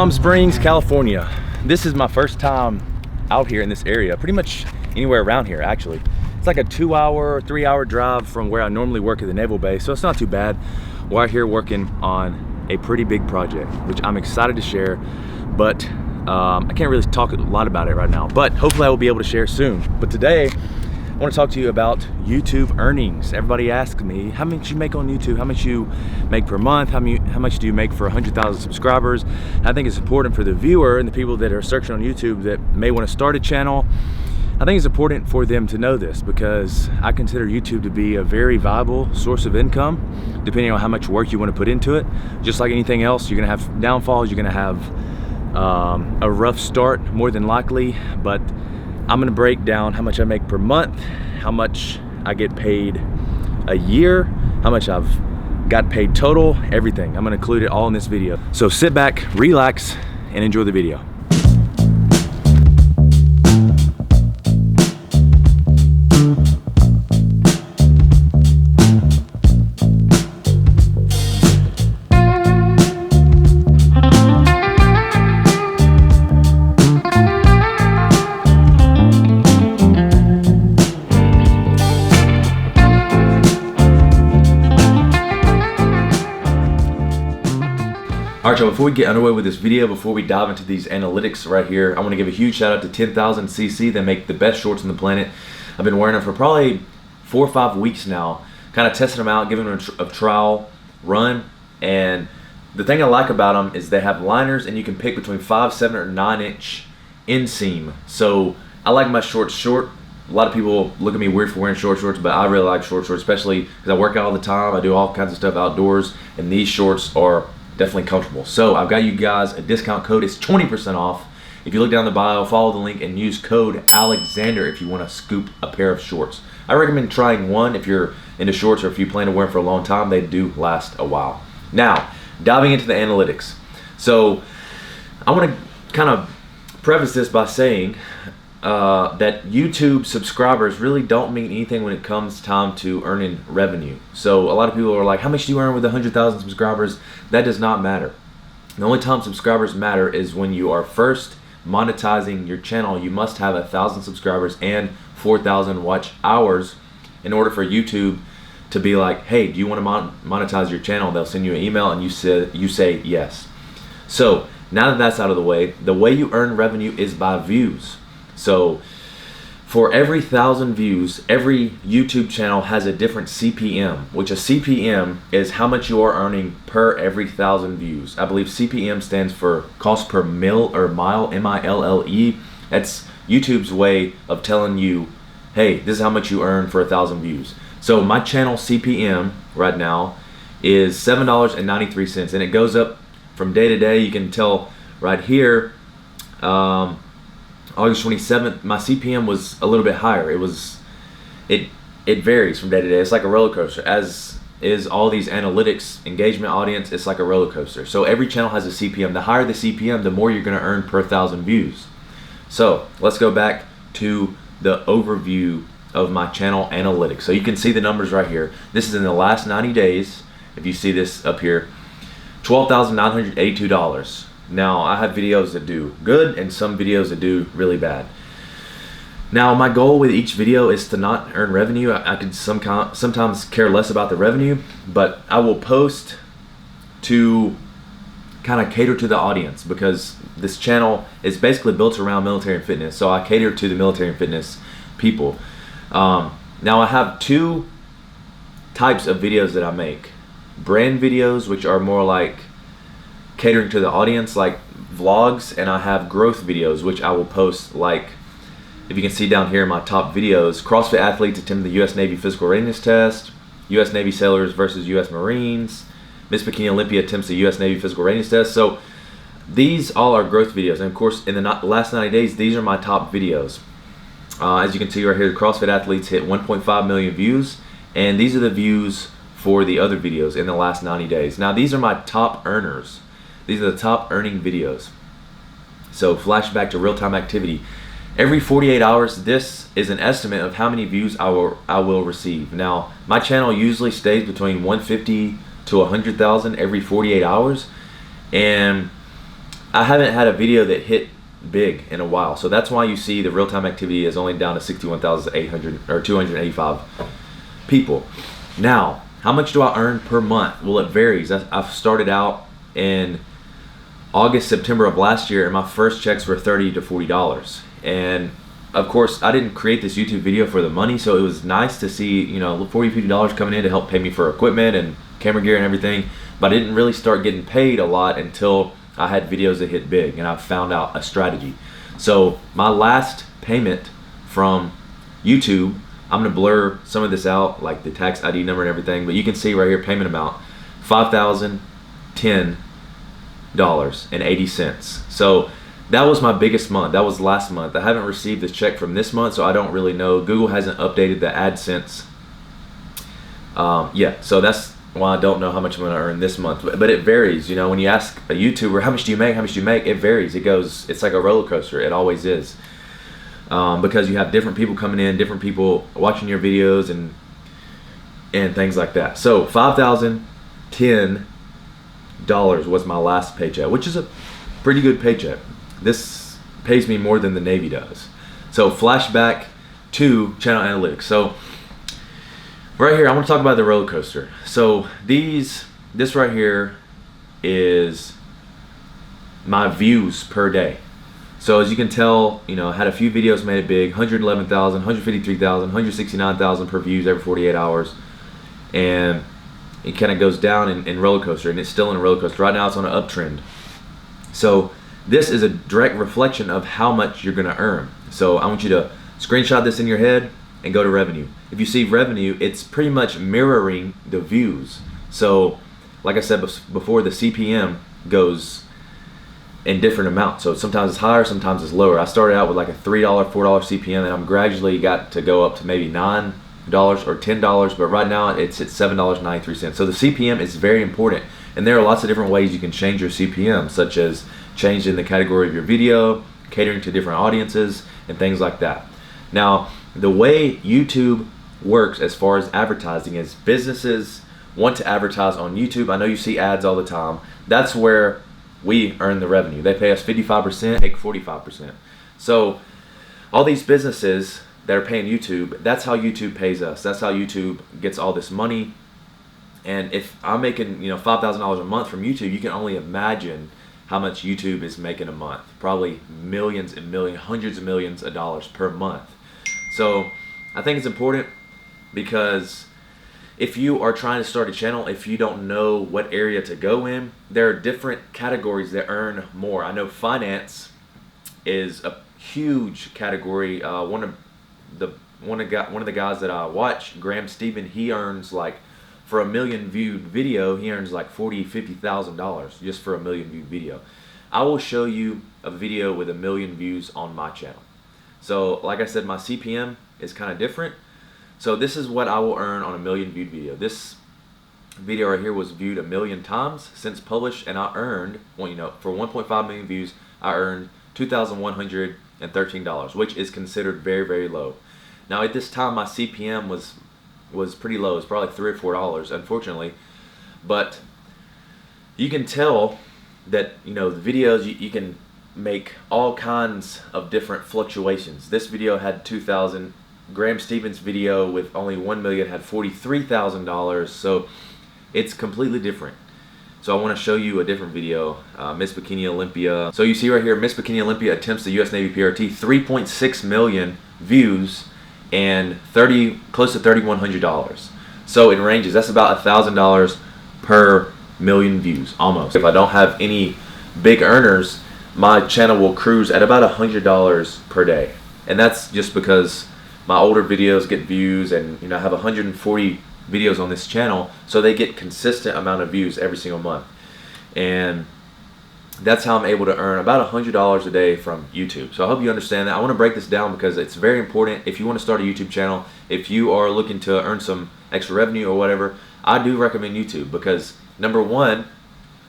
Palm Springs, California. This is my first time out here in this area, pretty much anywhere around here actually. It's like a 2-hour, 3-hour drive from where I normally work at the Naval Base, so it's not too bad. We're out here working on a pretty big project, which I'm excited to share, but I can't really talk a lot about it right now, but hopefully I will be able to share soon. But today, I want to talk to you about YouTube earnings. Everybody asks me, how much you make on YouTube? How much you make per month? How much do you make for 100,000 subscribers? And I think it's important for the viewer and the people that are searching on YouTube that may want to start a channel. I think it's important for them to know this because I consider YouTube to be a very viable source of income, depending on how much work you want to put into it. Just like anything else, you're gonna have downfalls, you're gonna have a rough start more than likely, but I'm gonna break down how much I make per month, how much I get paid a year, how much I've got paid total, everything. I'm gonna include it all in this video. So sit back, relax, and enjoy the video. Alright y'all, before we get underway with this video, before we dive into these analytics right here, I want to give a huge shout out to 10,000 CC. They make the best shorts on the planet. I've been wearing them for probably 4 or 5 weeks now, kind of testing them out, giving them a trial run. And the thing I like about them is they have liners and you can pick between 5, 7, or 9 inch inseam. So I like my shorts short. A lot of people look at me weird for wearing short shorts, but I really like short shorts, especially because I work out all the time. I do all kinds of stuff outdoors, and these shorts are definitely comfortable. So I've got you guys a discount code. It's 20% off. If you look down the bio, follow the link and use code Alexander if you want to scoop a pair of shorts. I recommend trying one if you're into shorts or if you plan to wear them for a long time. They do last a while. Now, diving into the analytics. So I want to kind of preface this by saying that YouTube subscribers really don't mean anything when it comes time to earning revenue. So a lot of people are like, how much do you earn with 100,000 subscribers? That does not matter. The only time subscribers matter is when you are first monetizing your channel. You must have 1,000 subscribers and 4,000 watch hours in order for YouTube to be like, hey, do you want to monetize your channel? They'll send you an email and you say yes. So now that that's out of the way you earn revenue is by views. So for every 1,000 views, every YouTube channel has a different CPM, which a CPM is how much you are earning per every 1,000 views. I believe CPM stands for cost per mil or mile, M-I-L-L-E. That's YouTube's way of telling you, hey, this is how much you earn for 1,000 views. So my channel CPM right now is $7.93, and it goes up from day to day. You can tell right here, August 27th, my CPM was a little bit higher. It varies from day to day. It's like a roller coaster, as is all these analytics, engagement, audience. It's like a roller coaster. So every channel has a CPM. The higher the CPM, the more you're going to earn per 1,000 views. So let's go back to the overview of my channel analytics. So you can see the numbers right here. This is in the last 90 days. If you see this up here, $12,982. Now, I have videos that do good and some videos that do really bad. Now, my goal with each video is to not earn revenue. I could sometimes care less about the revenue, but I will post to kind of cater to the audience because this channel is basically built around military and fitness. So I cater to the military and fitness people. Now, I have 2 types of videos that I make. Brand videos, which are more like catering to the audience, like vlogs, and I have growth videos, which I will post, like if you can see down here in my top videos, CrossFit athletes attempt the U.S. Navy physical readiness test, U.S. Navy sailors versus U.S. Marines, Miss Bikini Olympia attempts the U.S. Navy physical readiness test. So these all are growth videos, and of course in the last 90 days these are my top videos. As you can see right here, the CrossFit athletes hit 1.5 million views, and these are the views for the other videos in the last 90 days. Now these are my top earners. These are the top earning videos. So flashback to real-time activity. Every 48 hours, this is an estimate of how many views I will receive. Now, my channel usually stays between 150 to 100,000 every 48 hours. And I haven't had a video that hit big in a while. So that's why you see the real-time activity is only down to 61,800 or 285 people. Now, how much do I earn per month? Well, it varies. I've started out in August, September of last year, and my first checks were $30 to $40. And of course, I didn't create this YouTube video for the money, so it was nice to see, you know, $40, $50 coming in to help pay me for equipment and camera gear and everything. But I didn't really start getting paid a lot until I had videos that hit big, and I found out a strategy. So my last payment from YouTube, I'm gonna blur some of this out, like the tax ID number and everything, but you can see right here, payment amount, $5,010.80. So that was my biggest month. That was last month. I haven't received this check from this month, so I don't really know. Google hasn't updated the AdSense. Yeah, so that's why I don't know how much I'm gonna earn this month. But it varies, you know, when you ask a YouTuber, how much do you make, how much do you make? It varies, it's like a roller coaster, it always is. Because you have different people coming in, different people watching your videos and things like that. So $5,010 was my last paycheck, which is a pretty good paycheck. This pays me more than the Navy does. So flashback to channel analytics. So right here, I want to talk about the roller coaster. So this right here is my views per day. So as you can tell, you know, I had a few videos made it big, 111,000, 153,000, 169,000 per views every 48 hours. And it kind of goes down in roller coaster, and it's still in a roller coaster. Right now it's on an uptrend. So this is a direct reflection of how much you're gonna earn. So I want you to screenshot this in your head and go to revenue. If you see revenue, it's pretty much mirroring the views. So like I said before, the CPM goes in different amounts. So sometimes it's higher, sometimes it's lower. I started out with like a $3, $4 CPM, and I'm gradually got to go up to maybe $9 or $10, but right now it's at $7.93. So the CPM is very important, and there are lots of different ways you can change your CPM, such as changing the category of your video, catering to different audiences, and things like that. Now, the way YouTube works as far as advertising is businesses want to advertise on YouTube. I know you see ads all the time. That's where we earn the revenue. They pay us 55%, take 45%. So all these businesses that are paying YouTube, that's how YouTube pays us. That's how YouTube gets all this money. And if I'm making, you know, $5,000 a month from YouTube, you can only imagine how much YouTube is making a month. Probably millions and millions, hundreds of millions of dollars per month. So I think it's important because if you are trying to start a channel, if you don't know what area to go in, there are different categories that earn more. I know finance is a huge category. One of the guys that I watch, Graham Stephen, he earns like, for a million viewed video, he earns like $40,000-$50,000 just for a million viewed video. I will show you a video with 1 million views on my channel. So like I said, my CPM is kind of different. So this is what I will earn on a 1 million viewed video. This video right here was viewed 1 million times since published, and I earned, well, you know, for 1.5 million views, I earned $2,113, which is considered very, very low. Now at this time, my CPM was pretty low. It's probably $3 or $4, unfortunately. But you can tell that, you know, the videos, you can make all kinds of different fluctuations. This video had 2,000. Graham Stevens' video with only 1 million had $43,000. So it's completely different. So I want to show you a different video, Miss Bikini Olympia. So you see right here, Miss Bikini Olympia attempts the U.S. Navy PRT, 3.6 million views and close to $3,100. So it ranges. That's about $1,000 per million views, almost. If I don't have any big earners, my channel will cruise at about $100 per day, and that's just because my older videos get views, and you know, I have 140 videos on this channel, so they get consistent amount of views every single month, and that's how I'm able to earn about $100 a day from YouTube. So I hope you understand that. I want to break this down because it's very important. If you want to start a YouTube channel, if you are looking to earn some extra revenue or whatever, I do recommend YouTube because, number one,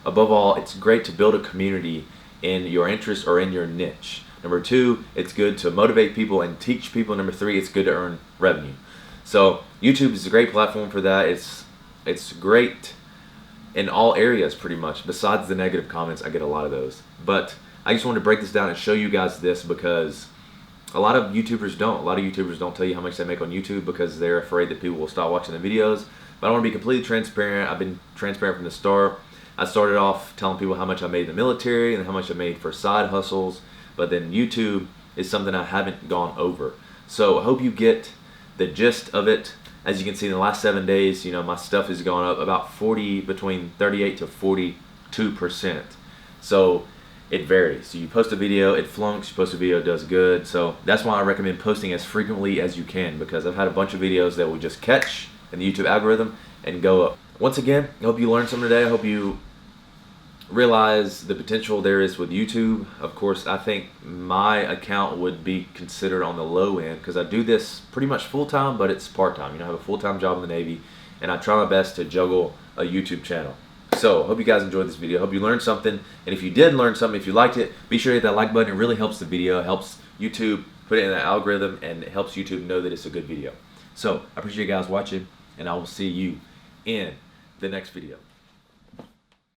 above all, it's great to build a community in your interest or in your niche. Number two, it's good to motivate people and teach people. Number three, it's good to earn revenue. So YouTube is a great platform for that. It's great in all areas pretty much. Besides the negative comments, I get a lot of those. But I just wanted to break this down and show you guys this because a lot of YouTubers don't. A lot of YouTubers don't tell you how much they make on YouTube because they're afraid that people will stop watching the videos. But I want to be completely transparent. I've been transparent from the start. I started off telling people how much I made in the military and how much I made for side hustles. But then YouTube is something I haven't gone over. So I hope you get the gist of it. As you can see, in the last 7 days, my stuff has gone up about between 38 to 42%. So it varies. So you post a video, it flunks. You post a video, it does good. So that's why I recommend posting as frequently as you can, because I've had a bunch of videos that will just catch in the YouTube algorithm and go up. Once again, I hope you learned something today. I hope you realize the potential there is with YouTube. Of course, I think my account would be considered on the low end because I do this pretty much full-time, but it's part-time. I have a full-time job in the Navy, and I try my best to juggle a YouTube channel. So I hope you guys enjoyed this video. I hope you learned something. And if you did learn something, if you liked it, be sure to hit that like button. It really helps the video. It helps YouTube put it in the algorithm, and it helps YouTube know that it's a good video. So I appreciate you guys watching, and I will see you in the next video.